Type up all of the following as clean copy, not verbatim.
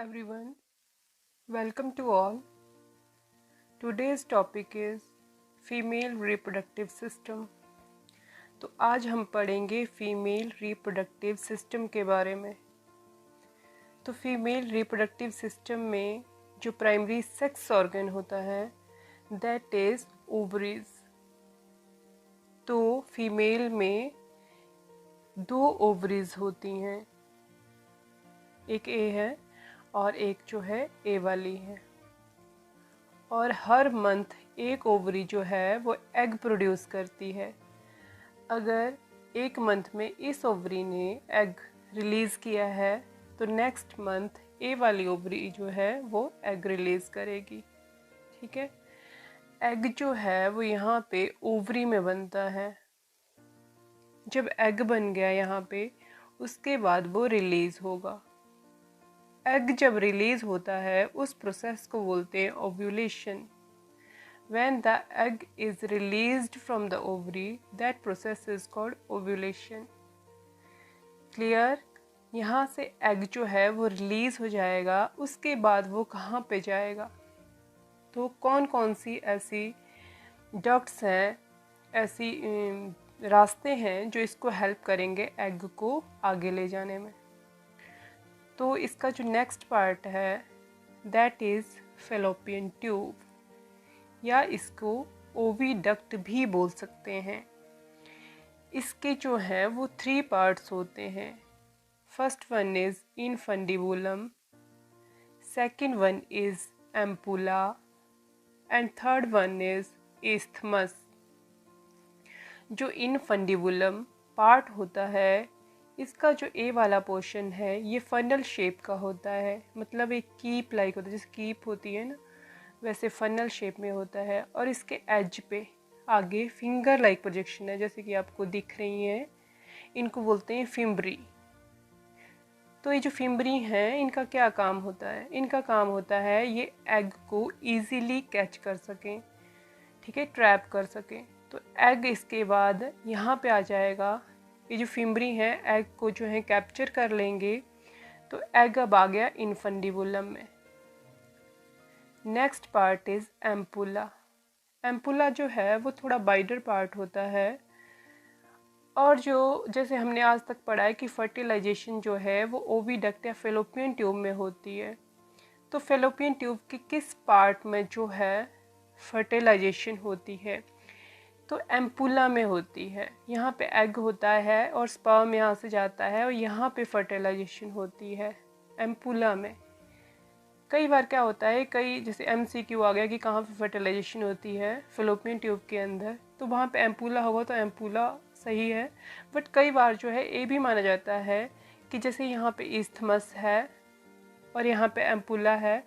everyone, welcome to all. Today's topic is female reproductive system. तो आज हम पढ़ेंगे फीमेल रिप्रोडक्टिव सिस्टम के बारे में। तो फीमेल रिप्रोडक्टिव सिस्टम में जो प्राइमरी सेक्स ऑर्गन होता है दैट इज ओवरीज। तो फीमेल में दो ओवरीज होती हैं, एक ए है और एक जो है ए वाली है। और हर मंथ एक ओवरी जो है वो एग प्रोड्यूस करती है। अगर एक मंथ में इस ओवरी ने एग रिलीज़ किया है तो नेक्स्ट मंथ ए वाली ओवरी जो है वो एग रिलीज़ करेगी। ठीक है, एग जो है वो यहाँ पे ओवरी में बनता है। जब एग बन गया यहाँ पे उसके बाद वो रिलीज़ होगा। एग जब रिलीज होता है उस प्रोसेस को बोलते हैं ovulation. When the egg is released from the ovary, that process is called ovulation. Clear? यहाँ से एग जो है वो रिलीज हो जाएगा, उसके बाद वो कहाँ पे जाएगा? तो कौन कौन सी ऐसी डक्ट्स हैं, ऐसी रास्ते हैं जो इसको हेल्प करेंगे एग को आगे ले जाने में। तो इसका जो नेक्स्ट पार्ट है दैट इज़ फेलोपियन ट्यूब, या इसको ओविडक्ट भी बोल सकते हैं। इसके जो हैं वो 3 पार्ट्स होते हैं। First one is infundibulum, second one is ampulla and third one is isthmus. जो इनफंडिबुलम पार्ट होता है इसका जो ए वाला पोर्शन है ये फनल शेप का होता है, मतलब एक कीप लाइक होता है, जैसे कीप होती है ना वैसे फनल शेप में होता है। और इसके एज पे आगे फिंगर लाइक प्रोजेक्शन है, जैसे कि आपको दिख रही हैं, इनको बोलते हैं फिम्बरी। तो ये जो फिम्बरी हैं इनका क्या काम होता है? इनका काम होता है ये एग को ईजीली कैच कर सकें, ठीक है, ट्रैप कर सकें। तो एग इसके बाद यहाँ पे आ जाएगा। ये जो फिम्बरी हैं एग को जो है कैप्चर कर लेंगे, तो एग अब आ गया इनफंडिबुलम में। Next part is ampulla. Ampulla जो है वो थोड़ा वाइडर पार्ट होता है। और जो जैसे हमने आज तक पढ़ा है कि फर्टिलाइजेशन जो है वो ओविडक्ट या फेलोपियन ट्यूब में होती है। तो फेलोपियन ट्यूब के किस पार्ट में जो है फर्टिलाइजेशन होती है? तो एम्पुला में होती है। यहाँ पे एग होता है और स्पर्म यहाँ से जाता है और यहाँ पे फर्टिलाइजेशन होती है एम्पुला में। कई बार क्या होता है, कई जैसे MCQ आ गया कि कहाँ पे फर्टिलाइजेशन होती है फेलोपियन ट्यूब के अंदर, तो वहाँ पे एम्पुला होगा तो एम्पुला सही है। बट कई बार जो है ये भी माना जाता है कि जैसे यहाँ पे इस्थमस है और यहाँ पे एम्पुला है,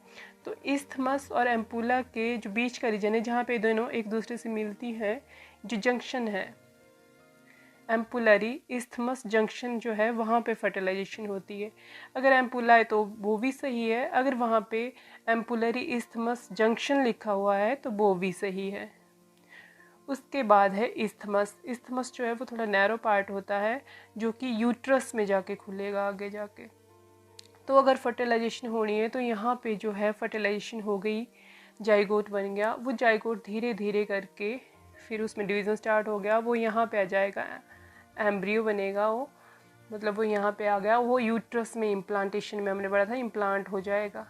तो इस्थमस और एम्पुला के जो बीच का रीजन है जहाँ पे दोनों एक दूसरे से मिलती हैं, जो जंक्शन है एम्पुलरी इस्थमस जंक्शन जो है वहाँ पे फर्टिलाइजेशन होती है। अगर एम्पुला है तो वो भी सही है, अगर वहाँ पे एम्पुलरी इस्थमस जंक्शन लिखा हुआ है तो वो भी सही है। उसके बाद है इस्थमस। इस्थमस जो है वो थोड़ा नैरो पार्ट होता है जो कि यूट्रस में जाके खुलेगा आगे जाके। तो अगर फर्टिलाइजेशन होनी है तो यहाँ पे जो है फर्टिलाइजेशन हो गई, जाइगोट बन गया, वो जाइगोट धीरे धीरे करके फिर उसमें डिवीज़न स्टार्ट हो गया, वो यहाँ पे आ जाएगा, एम्ब्रियो बनेगा, वो मतलब वो यहाँ पे आ गया, वो यूट्रस में इम्प्लांटेशन में हमने पढ़ा था इम्प्लांट हो जाएगा।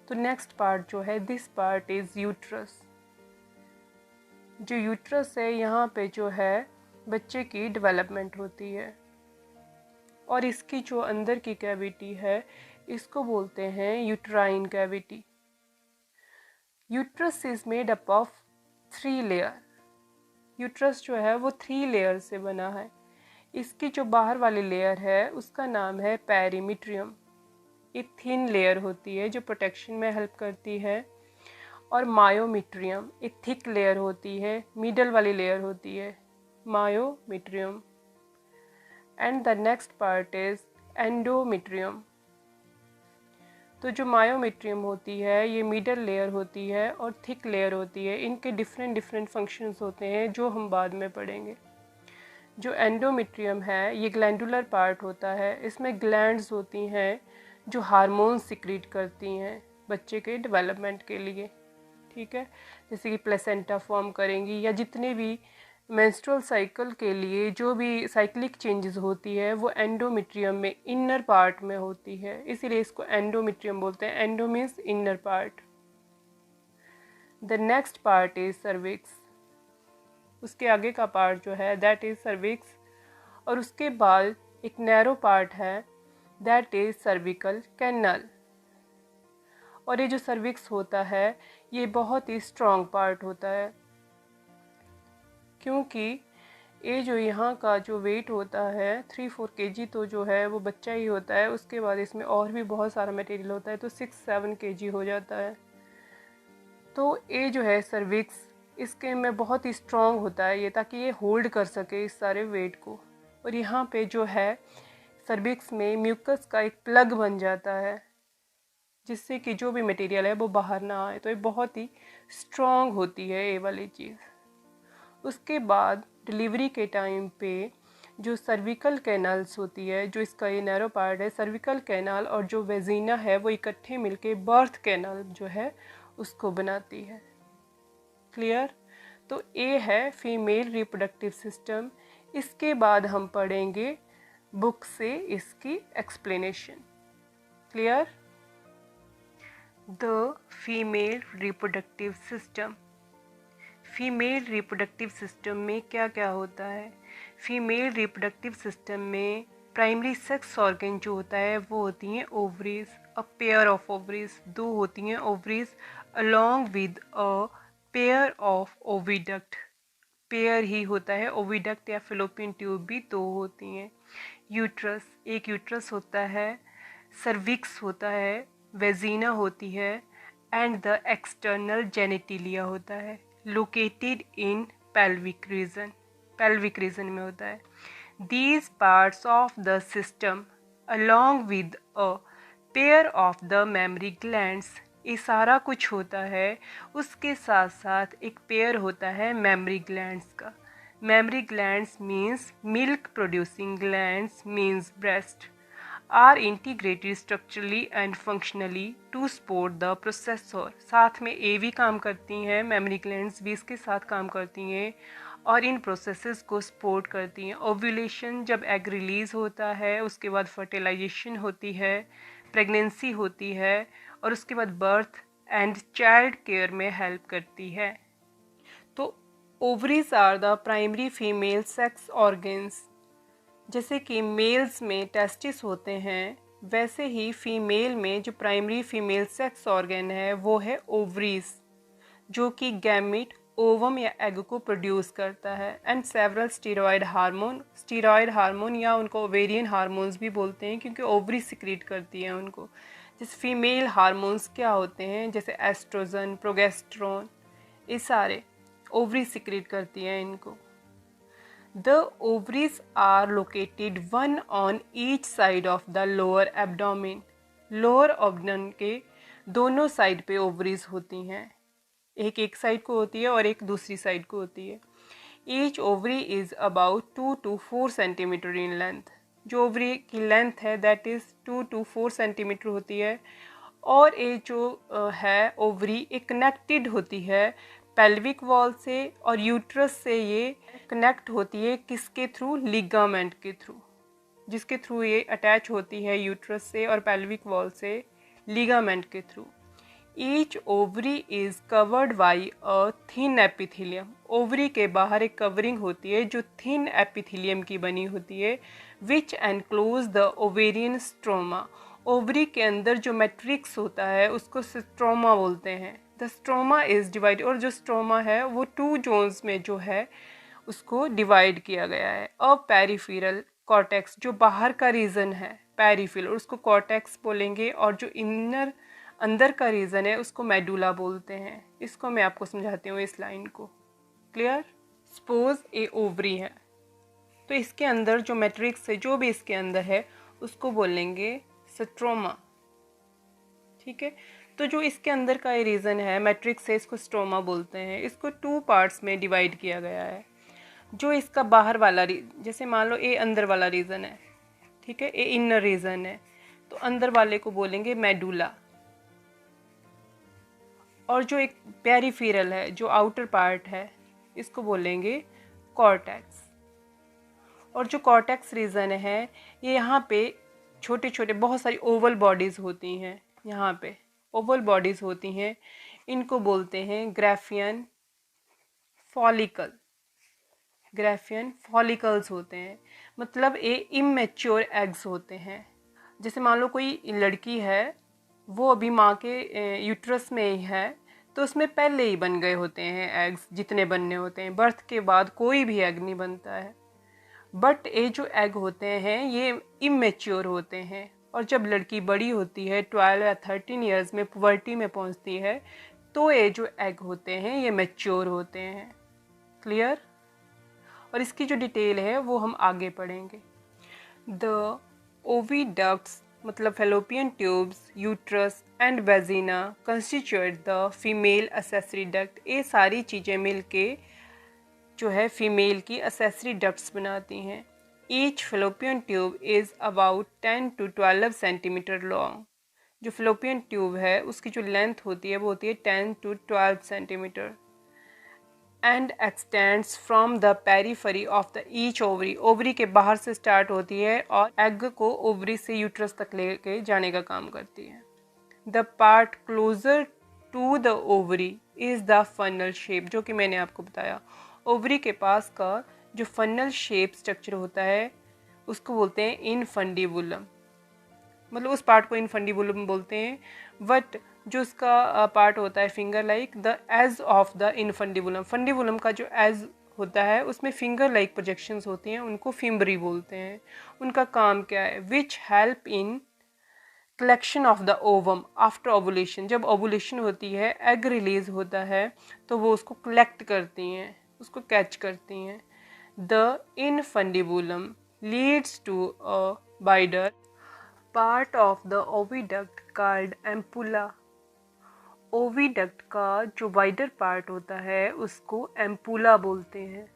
तो नेक्स्ट पार्ट जो है दिस पार्ट इज़ यूट्रस। जो यूट्रस है यहाँ पे जो है बच्चे की डेवलपमेंट होती है। और इसकी जो अंदर की कैविटी है इसको बोलते हैं uterine cavity. Uterus is made up of 3 layer. Uterus जो है वो 3 लेयर से बना है। इसकी जो बाहर वाली लेयर है उसका नाम है पेरिमीट्रियम। ये थिन लेयर होती है जो प्रोटेक्शन में हेल्प करती है। और मायोमीट्रियम ये थिक लेयर होती है, मिडल वाली लेयर होती है myometrium. And the next part is endometrium. तो जो मायोमीट्रियम होती है ये मिडल लेयर होती है और थिक लेयर होती है। इनके डिफरेंट डिफरेंट फंक्शंस होते हैं जो हम बाद में पढ़ेंगे। जो एंडोमीट्रियम है ये ग्लैंडुलर पार्ट होता है, इसमें ग्लैंड्स होती हैं जो हार्मोन सिक्रीट करती हैं बच्चे के डेवलपमेंट के लिए, ठीक है, जैसे कि प्लेसेंटा फॉर्म करेंगी या जितने भी मेंस्ट्रुअल साइकिल के लिए जो भी साइक्लिक चेंजेस होती है वो एंडोमेट्रियम में इनर पार्ट में होती है, इसीलिए इसको एंडोमेट्रियम बोलते हैं। Endo means inner part. The next part is cervix, उसके आगे का पार्ट जो है दैट इज सर्विक्स, और उसके बाद एक नैरो पार्ट है दैट इज सर्विकल कैनल। और ये जो सर्विक्स होता है ये बहुत ही स्ट्रॉन्ग पार्ट होता है, क्योंकि ये जो यहाँ का जो वेट होता है 3-4 kg तो जो है वो बच्चा ही होता है, उसके बाद इसमें और भी बहुत सारा मटेरियल होता है तो 6-7 kg हो जाता है। तो ये जो है सर्विक्स इसके में बहुत ही स्ट्रॉन्ग होता है ये, ताकि ये होल्ड कर सके इस सारे वेट को। और यहाँ पे जो है सर्विक्स में म्यूकस का एक प्लग बन जाता है जिससे कि जो भी मटेरियल है वो बाहर ना आए, तो ये बहुत ही स्ट्रॉन्ग होती है ये वाली चीज़। उसके बाद डिलीवरी के टाइम पे जो सर्विकल कैनाल्स होती है, जो इसका ये नैरो पार्ट है, सर्विकल कैनाल और जो वेजिना है वो इकट्ठे मिलके बर्थ कैनाल जो है उसको बनाती है। क्लियर? तो ये है फीमेल रिप्रोडक्टिव सिस्टम। इसके बाद हम पढ़ेंगे बुक से इसकी explanation. Clear? The female reproductive system. Female reproductive system में क्या क्या होता है? फीमेल रिप्रोडक्टिव सिस्टम में प्राइमरी सेक्स ऑर्गन जो होता है वो होती हैं ovaries, a pair of ovaries, 2 होती हैं ovaries along with a pair of oviduct, pair ही होता है, ओविडक्ट या फिलोपियन ट्यूब भी 2 होती हैं। यूट्रस, एक यूट्रस होता है, सर्विक्स होता है, वेजिना होती है एंड द एक्सटर्नल जेनिटिलिया होता है, located in pelvic region, pelvic region में होता है। These parts of the system along with a pair of the mammary glands, ये सारा कुछ होता है, उसके साथ साथ एक पेयर होता है मेमरी ग्लैंड्स का। Mammary glands means milk producing glands means breast, are integrated structurally and functionally to support the processor. साथ में ये भी काम करती हैं, मेमरी ग्लैंड्स भी इसके साथ काम करती हैं और इन प्रोसेसेस को सपोर्ट करती हैं। ओव्यूलेशन जब एग रिलीज़ होता है, उसके बाद फर्टिलाइजेशन होती है, प्रेगनेंसी होती है और उसके बाद बर्थ एंड चाइल्ड केयर में हेल्प करती है। तो ovaries are the primary female sex organs. जैसे कि मेल्स में टेस्टिस होते हैं, वैसे ही फीमेल में जो प्राइमरी फीमेल सेक्स ऑर्गन है वो है ओवरीज, जो कि गैमेट, ओवम या एग को प्रोड्यूस करता है एंड सेवरल स्टीरॉयड हार्मोन या उनको ओवेरियन हार्मोन्स भी बोलते हैं क्योंकि ओवरी सिक्रीट करती हैं उनको। जैसे फीमेल हार्मोन्स क्या होते हैं, जैसे एस्ट्रोजन, प्रोगेस्टेरोन, ये सारे ओवरी सिक्रीट करती हैं इनको। The ovaries are located one on each side of the lower abdomen. Lower abdomen के दोनों साइड पे ओवरीज होती हैं, एक साइड को होती है और एक दूसरी साइड को होती है। Each ovary is about 2 to 4 centimetre in length. जो ओवरी की लेंथ है दैट इज 2 to 4 सेंटीमीटर होती है। और ये जो है ओवरी एक कनेक्टेड होती है पेल्विक वॉल से और यूट्रस से, ये कनेक्ट होती है किसके थ्रू? लिगामेंट के थ्रू, जिसके थ्रू ये अटैच होती है यूट्रस से और पेल्विक वॉल से लिगामेंट के through. Each ovary is covered by a thin epithelium. Ovary के बाहर एक कवरिंग होती है जो थिन एपिथेलियम की बनी होती है, which enclose the ovarian stroma. Ovary के अंदर जो मैट्रिक्स होता है उसको स्ट्रोमा बोलते हैं। द स्ट्रोमा इज डिवाइड, और जो स्ट्रोमा है वो 2 जोन्स में जो है उसको डिवाइड किया गया है। अ पेरिफेरल कॉर्टेक्स, जो बाहर का रीजन है पेरिफेरल, उसको कॉर्टेक्स बोलेंगे, और जो इनर अंदर का रीजन है उसको मेडुला बोलते हैं। इसको मैं आपको समझाती हूँ इस लाइन को। क्लियर? सपोज ए ओवरी है तो इसके अंदर जो मैट्रिक्स है, जो भी इसके अंदर है, उसको बोलेंगे स्ट्रोमा। ठीक है, तो जो इसके अंदर का ये रीजन है मैट्रिक्स है, इसको स्ट्रोमा बोलते हैं। इसको 2 पार्ट्स में डिवाइड किया गया है। जो इसका बाहर वाला जैसे मान लो ये अंदर वाला रीजन है, ठीक है, ये इनर रीजन है, तो अंदर वाले को बोलेंगे मेडुला। और जो एक पेरिफेरल है, जो आउटर पार्ट है, इसको बोलेंगे कॉर्टेक्स। और जो कॉर्टेक्स रीजन है, ये यहाँ पे छोटे छोटे बहुत सारी ओवल बॉडीज होती हैं, यहाँ पे ओवल बॉडीज होती हैं, इनको बोलते हैं ग्राफियन फॉलिकल। ग्राफियन फॉलिकल्स होते हैं, मतलब ये इमेच्योर एग्स होते हैं। जैसे मान लो कोई लड़की है, वो अभी माँ के यूट्रस में ही है, तो उसमें पहले ही बन गए होते हैं एग्स, जितने बनने होते हैं। बर्थ के बाद कोई भी एग नहीं बनता है। बट ये जो एग होते हैं ये इमेच्योर होते हैं, और जब लड़की बड़ी होती है 12 या 13 ईयर्स में पुबर्टी में पहुंचती है, तो ये जो एग होते हैं ये मैच्योर होते हैं। क्लियर? और इसकी जो डिटेल है वो हम आगे पढ़ेंगे। द ओविडक्ट्स मतलब fallopian tubes, uterus and vagina constitute the female accessory duct. ये सारी चीज़ें मिलके जो है फीमेल की एक्सेसरी डक्ट्स बनाती हैं। Each fallopian tube is about 10 to 12 centimetre long. जो फेलोपियन ट्यूब है उसकी जो लेंथ होती है वो होती है 10 to 12 centimetre. And extends from the periphery of the each ovary. Ovary के बाहर से स्टार्ट होती है और एग को ओवरी से यूट्रस तक लेके जाने का काम करती है। The part closer to the ovary is the funnel shape, जो कि मैंने आपको बताया। ओवरी के पास का जो फनल शेप स्ट्रक्चर होता है उसको बोलते हैं इनफंडिबुलम, मतलब उस पार्ट को इनफंडिबुलम बोलते हैं। बट जो उसका पार्ट होता है finger like, the edge of the infundibulum, fundibulum का जो एज होता है उसमें फिंगर लाइक प्रोजेक्शंस होती हैं, उनको फिम्बरी बोलते हैं। उनका काम क्या है? Which help in collection of the ovum after ovulation. जब ओवुलेशन होती है, एग रिलीज होता है, तो वो उसको कलेक्ट करती हैं, उसको कैच करती हैं। The infundibulum leads to a wider part of the oviduct called ampulla. Oviduct का जो वाइडर पार्ट होता है उसको एम्पुला बोलते हैं।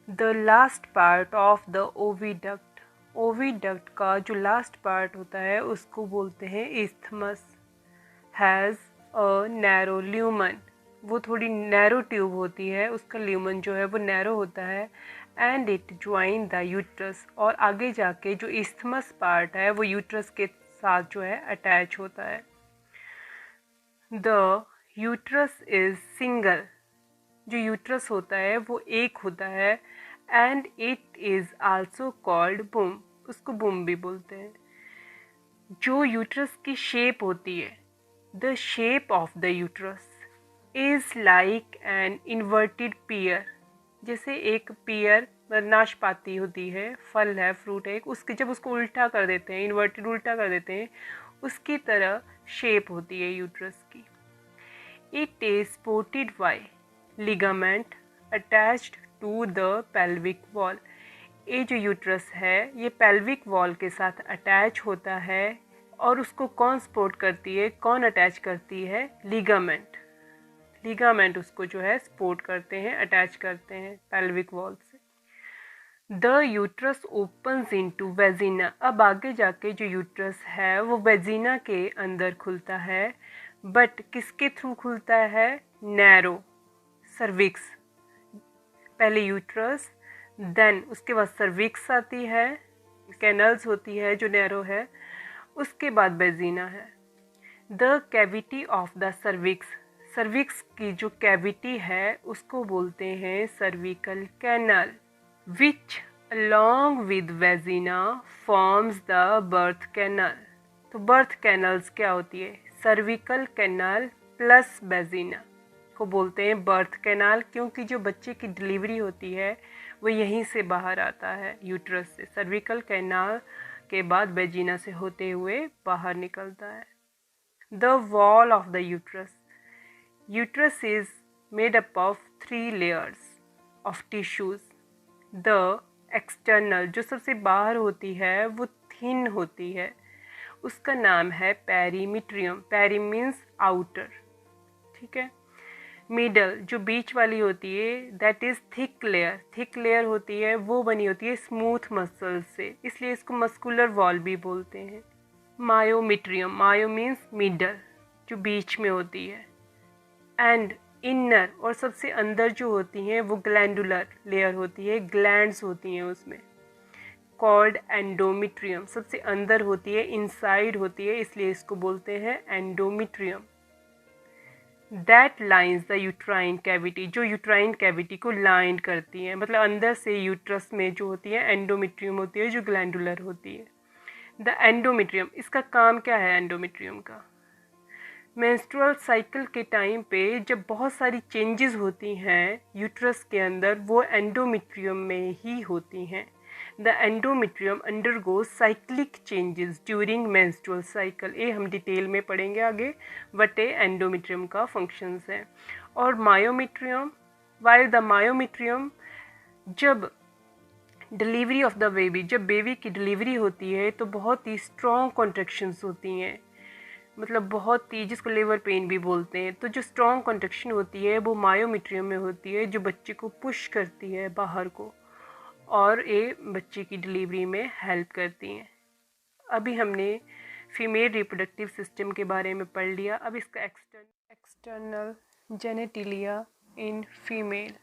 The last part of the oviduct, oviduct का जो लास्ट पार्ट होता है उसको बोलते हैं isthmus. Has a narrow lumen, वो थोड़ी नैरो ट्यूब होती है, उसका ल्यूमन जो है वो नैरो होता है। And it join the uterus, और आगे जाके जो इस्थमस पार्ट है वो यूट्रस के साथ जो है अटैच होता है। द यूट्रस इज सिंगल, जो यूट्रस होता है वो एक होता है। And it is also called boom, उसको बूम भी बोलते हैं। जो यूट्रस की शेप होती है, the shape of the uterus is like an inverted peer. जैसे एक पीयर नाशपाती होती है, फल है, फ्रूट है, उसके जब उसको उल्टा कर देते हैं, इन्वर्टेड उल्टा कर देते हैं, उसकी तरह शेप होती है यूट्रस की। It is supported by ligament attached to the pelvic wall. ये जो यूट्रस है ये पेल्विक वॉल के साथ अटैच होता है, और उसको कौन सपोर्ट करती है, कौन अटैच करती है? लिगामेंट। लिगामेंट उसको जो है सपोर्ट करते हैं, अटैच करते हैं पेल्विक वॉल से। The uterus opens into vagina. अब आगे जाके जो यूट्रस है वो वेजिना के अंदर खुलता है, बट किसके थ्रू खुलता है? Narrow cervix. पहले यूट्रस, देन उसके बाद सर्विक्स आती है, कैनल्स होती है जो नैरो है, उसके बाद वेजिना है। The cavity of the cervix, cervix की जो कैविटी है उसको बोलते हैं cervical canal, which along with vagina forms the birth canal. तो बर्थ कैनल्स क्या होती है? सर्विकल कैनल प्लस वेजिना को बोलते हैं बर्थ कैनाल, क्योंकि जो बच्चे की डिलीवरी होती है वो यहीं से बाहर आता है, यूट्रस से। सर्विकल कैनाल के बाद वेजिना से होते हुए बाहर निकलता है। The wall of the uterus, uterus is made up of 3 layers of tissues. The external, जो सबसे बाहर होती है वो थिन होती है, उसका नाम है पेरीमीट्रियम। पेरी मीन्स आउटर, ठीक है। मिडल, जो बीच वाली होती है, that is thick layer. Thick layer होती है वो बनी होती है स्मूथ मसल से, इसलिए इसको मस्कुलर वॉल भी बोलते हैं। मायोमेट्रियम, मायो मीन्स मिडल, जो बीच में होती है, एंड इनर और सबसे अंदर जो होती हैं वो ग्लैंडुलर लेयर होती है, ग्लैंड्स होती हैं उसमें, कॉल्ड एंडोमेट्रियम, सबसे अंदर होती है, इनसाइड होती है, इसलिए इसको बोलते हैं endometrium. That lines the uterine cavity, जो यूट्राइन कैविटी को लाइन करती है, मतलब अंदर से यूट्रस में जो होती है एंडोमेट्रियम होती है, जो ग्लैंडुलर होती है। द एंडोमेट्रियम, इसका काम क्या है एंडोमेट्रियम का? मेंस्ट्रुअल साइकिल के टाइम पे जब बहुत सारी चेंजेस होती हैं यूट्रस के अंदर, वो एंडोमेट्रियम में ही होती हैं। The endometrium undergoes cyclic changes during menstrual cycle, ये हम डिटेल में पढ़ेंगे आगे, बट ये एंडोमेट्रियम का फंक्शंस है। और मायोमेट्रियम, वाइल द मायोमेट्रियम, जब डिलीवरी ऑफ द बेबी, जब बेबी की डिलीवरी होती है तो बहुत ही स्ट्रॉन्ग कॉन्ट्रैक्शंस होती हैं, मतलब बहुत ही, जिसको लेबर पेन भी बोलते हैं, तो जो स्ट्रॉन्ग कॉन्ट्रैक्शन होती है वो मायोमेट्रियम में होती है, जो बच्चे को पुश करती है बाहर को, और ये बच्चे की डिलीवरी में हेल्प करती हैं। अभी हमने फीमेल रिप्रोडक्टिव सिस्टम के बारे में पढ़ लिया, अब इसका external genitalia in female.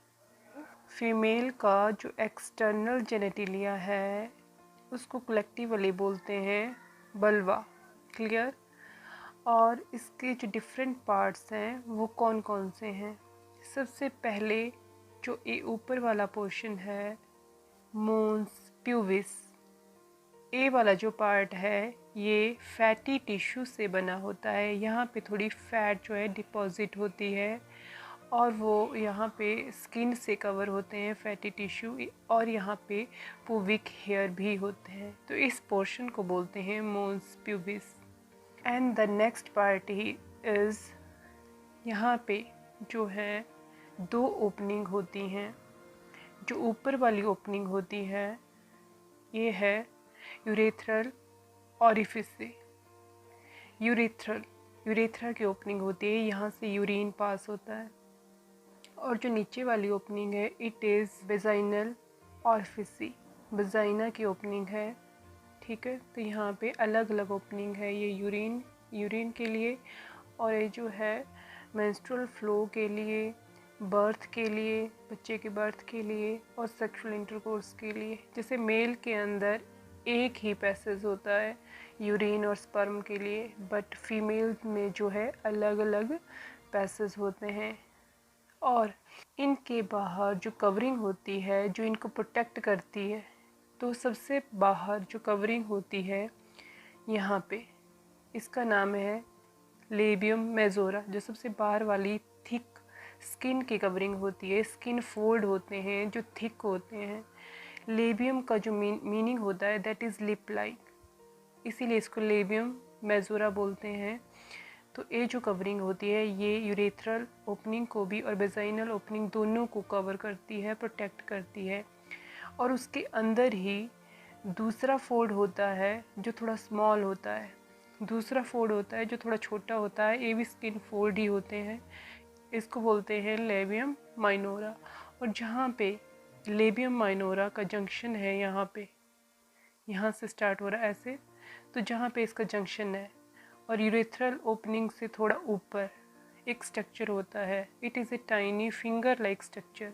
Female का जो एक्सटर्नल जेनेटिलिया है उसको कलेक्टिवली बोलते हैं बल्वा, क्लियर। और इसके जो डिफरेंट पार्ट्स हैं वो कौन कौन से हैं? सबसे पहले जो ये ऊपर वाला पोर्शन है, मोन्स प्यूविस, ए वाला जो पार्ट है ये फैटी टिश्यू से बना होता है, यहाँ पे थोड़ी फैट जो है डिपॉजिट होती है, और वो यहाँ पे स्किन से कवर होते हैं फैटी टिश्यू, और यहाँ पे पुबिक हेयर भी होते हैं, तो इस पोर्शन को बोलते हैं mons pubis. And the next part ही इज़, यहाँ पे जो है दो ओपनिंग होती हैं, जो ऊपर वाली ओपनिंग होती है ये है यूरेथ्रल ऑरिफिस से, यूरेथ्रा की ओपनिंग होती है, यहाँ से यूरिन पास होता है। और जो नीचे वाली ओपनिंग है it is vaginal orifice, vagina की ओपनिंग है, ठीक है। तो यहाँ पे अलग अलग ओपनिंग है, ये यूरिन के लिए, और ये जो है मेंस्ट्रुअल फ्लो के लिए, बर्थ के लिए, बच्चे के बर्थ के लिए, और सेक्सुअल इंटरकोर्स के लिए। जैसे मेल के अंदर एक ही पैसेज होता है यूरिन और स्पर्म के लिए, बट फीमेल में जो है अलग अलग पैसेज होते हैं। और इनके बाहर जो कवरिंग होती है जो इनको प्रोटेक्ट करती है, तो सबसे बाहर जो कवरिंग होती है यहाँ पे, इसका नाम है लेबियम मेजोरा, जो सबसे बाहर वाली थिक स्किन की कवरिंग होती है, स्किन फोल्ड होते हैं जो थिक होते हैं। लेबियम का जो मीनिंग होता है दैट इज़ लिप लाइक, इसीलिए इसको लेबियम मेजोरा बोलते हैं। तो ये जो कवरिंग होती है ये यूरेथ्रल ओपनिंग को भी और वेजाइनल ओपनिंग दोनों को कवर करती है, प्रोटेक्ट करती है। और उसके अंदर ही दूसरा फोल्ड होता है जो थोड़ा स्मॉल होता है, दूसरा फोल्ड होता है जो थोड़ा छोटा होता है, ये भी स्किन फोल्ड ही होते हैं, इसको बोलते हैं लेबियम माइनोरा। और जहाँ पे लेबियम माइनोरा का जंक्शन है, यहाँ से स्टार्ट हो रहा है ऐसे, तो जहाँ पे इसका जंक्शन है और यूरेथ्रल ओपनिंग से थोड़ा ऊपर एक स्ट्रक्चर होता है, it is a tiny finger like structure,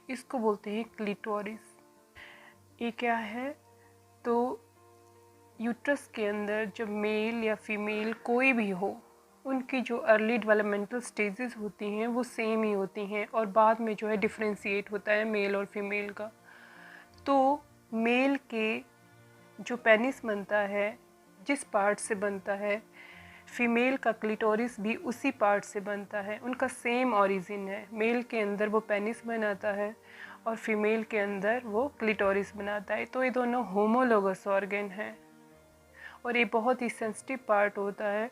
इसको बोलते हैं क्लिटोरिस। ये क्या है? तो यूट्रस के अंदर जब मेल या फीमेल कोई भी हो, उनकी जो अर्ली डेवलपमेंटल स्टेजेस होती हैं वो सेम ही होती हैं, और बाद में जो है डिफ्रेंशिएट होता है मेल और फीमेल का। तो मेल के जो पेनिस बनता है जिस पार्ट से बनता है, फीमेल का क्लिटोरिस भी उसी पार्ट से बनता है, उनका सेम ओरिजिन है। मेल के अंदर वो पेनिस बनाता है और फीमेल के अंदर वो क्लिटोरिस बनाता है, तो ये दोनों होमोलोगस ऑर्गन हैं, और ये बहुत ही सेंसिटिव पार्ट होता है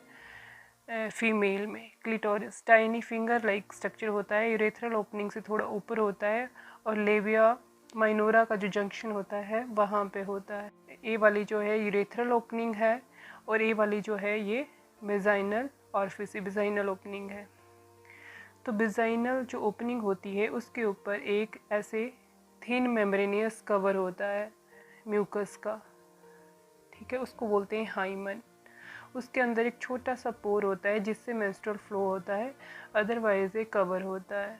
फीमेल में। Clitoris tiny finger like structure होता है, यूरेथ्रल ओपनिंग से थोड़ा ऊपर होता है, और लेबिया माइनोरा का जो जंक्शन होता है वहाँ पे होता है। ए वाली जो है यूरेथ्रल ओपनिंग है, और ए वाली जो है ये वेजाइनल ऑरिफिस, वेजाइनल ओपनिंग है। तो वेजाइनल जो ओपनिंग होती है उसके ऊपर एक ऐसे थिन मेम्ब्रेनियस कवर होता है म्यूकस का, ठीक है, उसको बोलते हैं हाइमन। उसके अंदर एक छोटा सा पोर होता है जिससे मेंस्ट्रुअल फ्लो होता है, अदरवाइज ये कवर होता है।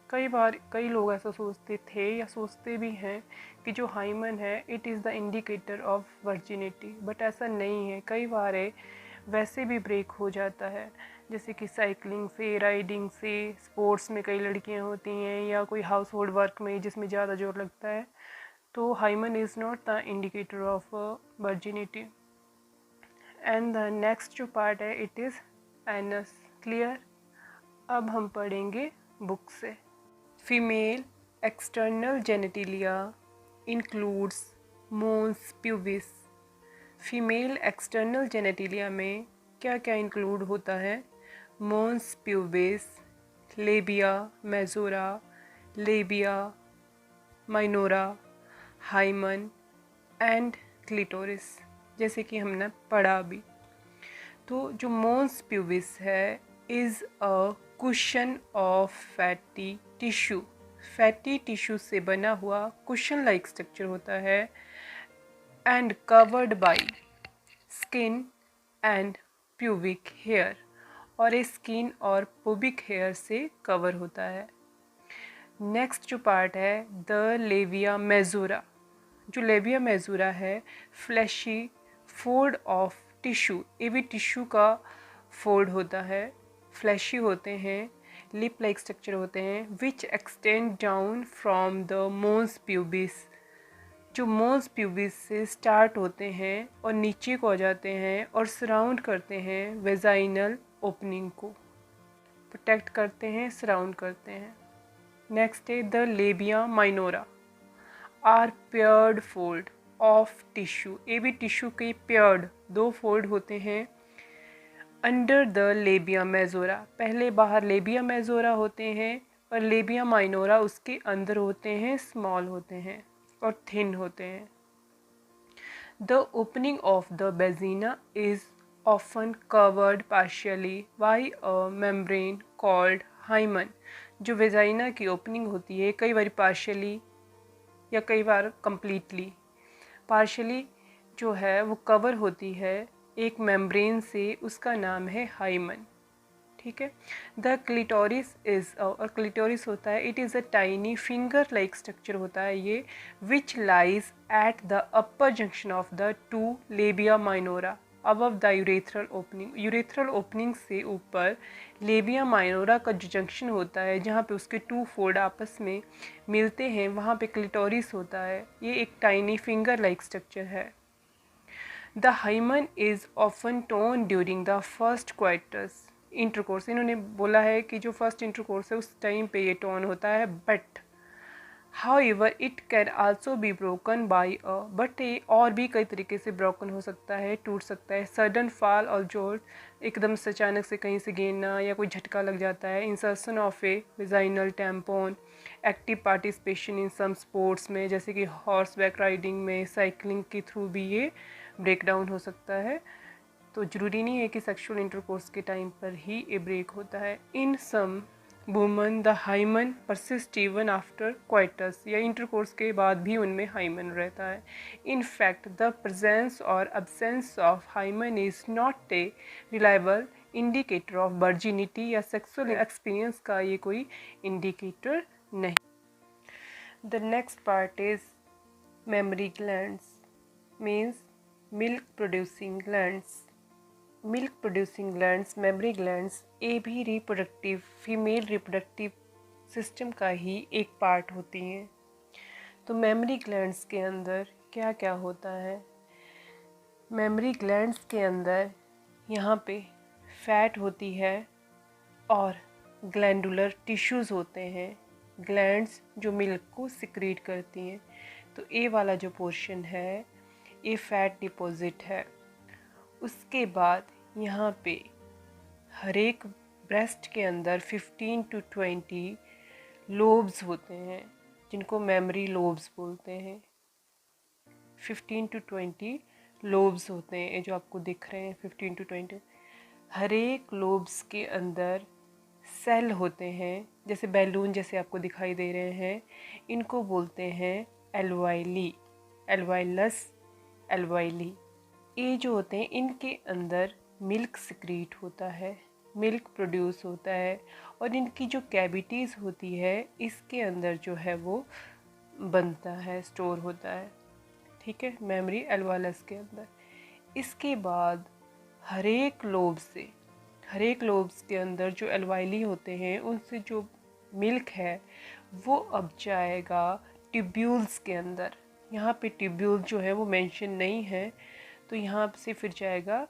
कई बार कई लोग ऐसा सोचते थे या सोचते भी हैं कि जो हाइमन है it is the indicator of virginity, but ऐसा नहीं है। कई बार वैसे भी ब्रेक हो जाता है, जैसे कि साइकिलिंग से, राइडिंग से, स्पोर्ट्स में कई लड़कियां होती हैं, या कोई हाउस होल्ड वर्क में जिसमें ज़्यादा जोर लगता है, तो hymen is not the indicator of virginity. And the next जो पार्ट है इट इज़ एनस। क्लियर? अब हम पढ़ेंगे बुक से। Female external genitalia includes mons pubis. Female external genitalia में क्या क्या इंक्लूड होता है? Mons pubis, labia majora, labia minora, hymen and clitoris, जैसे कि हमने पढ़ा भी। तो जो मोन्स प्यूबिस है is a cushion of fatty tissue. Fatty tissue से बना हुआ कुशन लाइक स्ट्रक्चर होता है and covered by skin and pubic hair, और ये स्किन और प्यूबिक हेयर से कवर होता है। नेक्स्ट जो पार्ट है द लेविया मेजोरा। जो लेविया मेजोरा है फ्लैशी फोल्ड ऑफ टिश्यू, ये भी टिश्यू का फोल्ड होता है, फ्लैशी होते हैं, लिप लाइक स्ट्रक्चर होते हैं, which extend down from the mons pubis, जो मोन्स प्यूबिस से स्टार्ट होते हैं और नीचे को आ जाते हैं और सराउंड करते हैं वेजाइनल ओपनिंग को, प्रोटेक्ट करते हैं, सराउंड करते हैं। नेक्स्ट है the labia minora are paired fold of tissue, ये भी टिश्यू के पेयर्ड दो फोल्ड होते हैं अंडर द लेबिया मेजोरा। पहले बाहर लेबिया मेजोरा होते हैं और लेबिया माइनोरा उसके अंदर होते हैं, स्मॉल होते हैं और थिन होते हैं। The opening of the vagina is often covered partially by a membrane called hymen. जो वेजाइना की ओपनिंग होती है कई बार पार्शियली या कई बार कंप्लीटली, पार्शियली जो है वो कवर होती है एक मेम्ब्रेन से, उसका नाम है हाइमन। ठीक है। द क्लिटोरिस इज, और क्लिटोरिस होता है it is a tiny finger like structure होता है ये, which lies at the upper junction of the two labia minora above the urethral opening. Urethral opening से ऊपर लेबिया माइनोरा का जो जंक्शन होता है जहाँ पे उसके टू फोल्ड आपस में मिलते हैं वहाँ पे क्लिटोरिस होता है। ये एक टाइनी फिंगर लाइक स्ट्रक्चर है। The hymen is often torn during the first coitus intercourse. इन्होंने बोला है कि जो फर्स्ट इंटरकोर्स है उस टाइम पे ये टोन होता है, but however it can also be broken by a, but ये और भी कई तरीके से ब्रोकन हो सकता है, टूट सकता है। सडन फॉल और जोल्ट, एकदम से अचानक से कहीं से गिरना या कोई झटका लग जाता है। Insertion of a vaginal tampon, active participation in some sports में जैसे कि हॉर्स बैक राइडिंग में, साइकिलिंग के थ्रू भी ये ब्रेक डाउन हो सकता है। तो ज़रूरी नहीं है कि सेक्सुअल इंटरकोर्स के टाइम पर ही ये ब्रेक होता है। In some woman the hymen persist even after coitus, या इंटरकोर्स के बाद भी उनमें हाइमन रहता है। इन फैक्ट द प्रेजेंस और absence of hymen is not a reliable indicator of virginity, या सेक्सुअल एक्सपीरियंस का ये कोई इंडिकेटर नहीं। The next part is mammary glands, means milk producing glands. Milk producing glands, mammary glands, ये भी reproductive, female reproductive system का ही एक part होती हैं। तो मेमरी ग्लैंड्स के अंदर क्या क्या होता है? मेमरी ग्लैंड्स के अंदर यहाँ पे फैट होती है और ग्लैंडुलर टिश्यूज़ होते हैं, ग्लैंड्स जो मिल्क को सिक्रीट करती हैं। तो ये वाला जो पोर्शन है ये फैट डिपॉजिट है। उसके बाद यहाँ पे हर एक ब्रेस्ट के अंदर 15 to 20 लोब्स होते हैं जिनको मेमरी लोब्स बोलते हैं। 15 to 20 लोब्स होते हैं, ये जो आपको दिख रहे हैं 15 to 20। हर एक लोब्स के अंदर सेल होते हैं, जैसे बैलून जैसे आपको दिखाई दे रहे हैं, इनको बोलते हैं एल्वाइली, एल्वाइलस, एल्वाइली। ये जो होते हैं इनके अंदर मिल्क सिक्रीट होता है, मिल्क प्रोड्यूस होता है, और इनकी जो कैविटीज़ होती है इसके अंदर जो है वो बनता है, स्टोर होता है, ठीक है, मेमोरी एल्वालस के अंदर। इसके बाद हर एक लोब्स के अंदर जो एल्वाइली होते हैं उनसे जो मिल्क है वो अब जाएगा ट्यूब्यूल्स के अंदर। यहाँ पे ट्यूब्यूल जो है वो मेंशन नहीं है, तो यहाँ से फिर जाएगा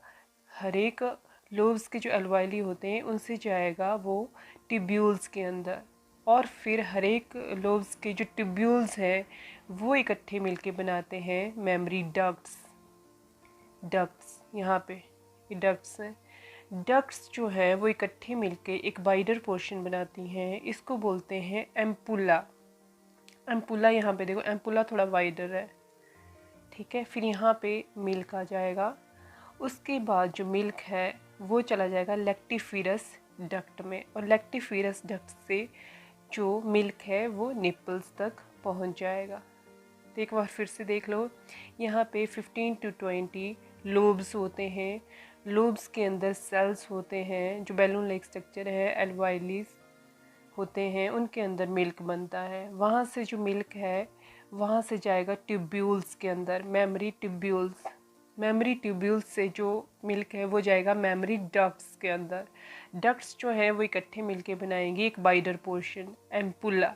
हर एक लोब्स के जो एल्वाइली होते हैं उनसे जाएगा वो ट्यूब्यूल्स के अंदर, और फिर हर एक लोब्स के जो ट्यूब्यूल्स हैं वो इकट्ठे मिलके बनाते हैं मेमोरी डक्ट्स यहाँ पे ये डक्ट्स हैं। डक्ट्स जो है वो इकट्ठे मिलके एक वाइडर पोर्शन बनाती हैं, इसको बोलते हैं एम्पुला। एम्पुला यहाँ पे देखो, एम्पुला थोड़ा वाइडर है, ठीक है। फिर यहाँ पे मिल्क आ जाएगा। उसके बाद जो मिल्क है वो चला जाएगा लेक्टिफेरस डक्ट में, और लेक्टिफेरस डक्ट से जो मिल्क है वो निपल्स तक पहुँच जाएगा। तो एक बार फिर से देख लो, यहाँ पे 15 to 20 लोब्स होते हैं। लोब्स के अंदर सेल्स होते हैं, जो बैलून लाइक स्ट्रक्चर है, एल्वाइलीज होते हैं, उनके अंदर मिल्क बनता है। वहाँ से जो मिल्क है वहाँ से जाएगा ट्यूब्यूल्स के अंदर, मेमोरी ट्यूब्यूल्स से जो मिल्क है वो जाएगा मेमोरी डक्ट्स के अंदर। डक्ट्स जो है वो इकट्ठे मिलके बनाएंगे एक वाइडर पोर्शन, एम्पुला।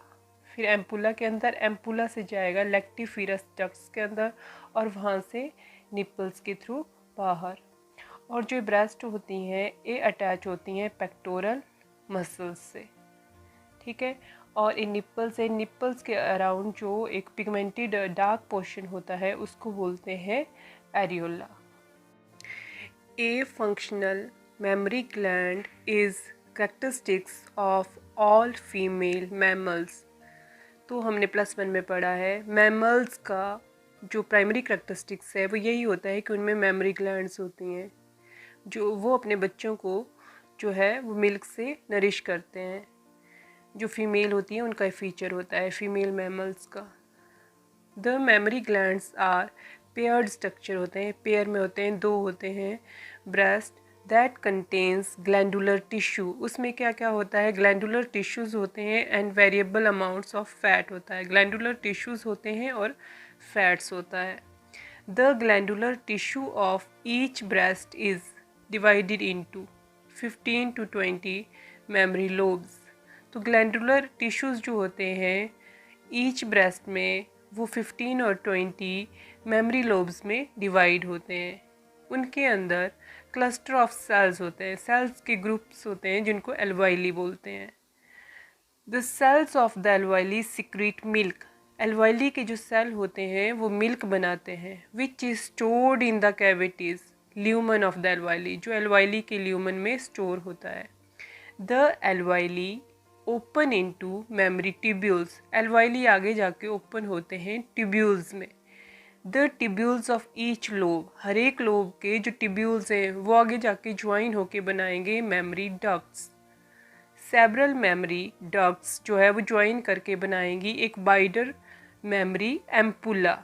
फिर एम्पुला के अंदर, एम्पुला से जाएगा लेक्टिफेरस डक्ट्स के अंदर, और वहाँ से निपल्स के थ्रू बाहर। और जो ब्रेस्ट होती हैं ये अटैच होती हैं पेक्टोरल मसल्स से, ठीक है। और इन निपल्स के अराउंड जो एक पिगमेंटेड डार्क पोर्शन होता है उसको बोलते हैं areola. A functional mammary gland is characteristics of all female mammals. तो हमने +1 में पढ़ा है मैमल्स का जो प्राइमरी कैरेक्टरिस्टिक्स है वो यही होता है कि उनमें मेमोरी ग्लैंड्स होती हैं, जो वो अपने बच्चों को जो है वो मिल्क से नरिश करते हैं। जो फीमेल होती है उनका फीचर होता है फीमेल मैमल्स का। The mammary glands are paired structure होते हैं, पेयर में होते हैं, 2 होते हैं। Breast that contains glandular tissue, उसमें क्या क्या होता है, ग्लैंडुलर टिश्यूज़ होते हैं, and variable amounts of fat होता है। ग्लैंडुलर टिश्यूज़ होते हैं और फैट्स होता है। The glandular tissue of each breast is divided into 15 to 20 memory lobes. तो ग्लैंडुलर टिश्यूज़ जो होते हैं ईच ब्रेस्ट में वो 15 और 20 मेमोरी लोब्स में डिवाइड होते हैं। उनके अंदर क्लस्टर ऑफ सेल्स होते हैं, सेल्स के ग्रुप्स होते हैं जिनको एल्वाइली बोलते हैं। The cells of the alveoli secrete milk, alveoli के जो सेल होते हैं वो मिल्क बनाते हैं, which is stored in the cavities lumen of the alveoli, जो एल्वाइली के ल्यूमन में स्टोर होता है। The alveoli open into mammary tubules, alveoli आगे जाके ओपन होते हैं ट्यूब्यूल्स में। The tubules of each lobe, हर एक लोब के जो ट्यूब्यूल्स हैं वो आगे जाके ज्वाइन होके बनाएंगे memory ducts. Several memory ducts जो है वो ज्वाइन करके बनाएंगी एक wider mammary ampulla,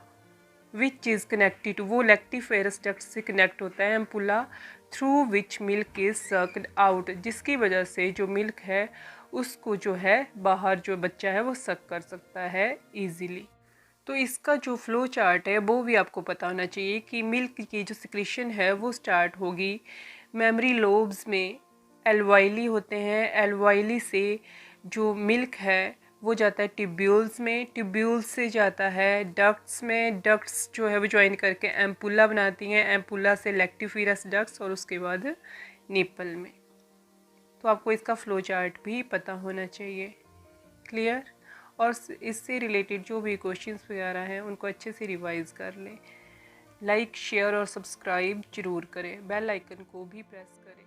which is connected, वो लेक्टिफेरस डक्ट से कनेक्ट होता है ampulla, through which milk is sucked out, जिसकी वजह से जो मिल्क है उसको जो है बाहर जो बच्चा है वो सक कर सकता है ईजीली। तो इसका जो फ्लो चार्ट है वो भी आपको पता होना चाहिए कि मिल्क की जो सिक्रीशन है वो स्टार्ट होगी मेमोरी लोब्स में, एल्वाइली होते हैं, एल्वाइली से जो मिल्क है वो जाता है ट्यूब्यूल्स में, ट्यूब्यूल्स से जाता है डक्ट्स में, डक्ट्स जो है वो ज्वाइन करके एम्पुला बनाती हैं, एम्पुला से लेक्टिफेरस डक्ट्स, और उसके बाद निपल में। तो आपको इसका फ्लो चार्ट भी पता होना चाहिए, क्लियर। और इससे रिलेटेड जो भी क्वेश्चंस वगैरह हैं उनको अच्छे से रिवाइज कर लें। लाइक, शेयर और सब्सक्राइब जरूर करें, बेल आइकन को भी प्रेस करें।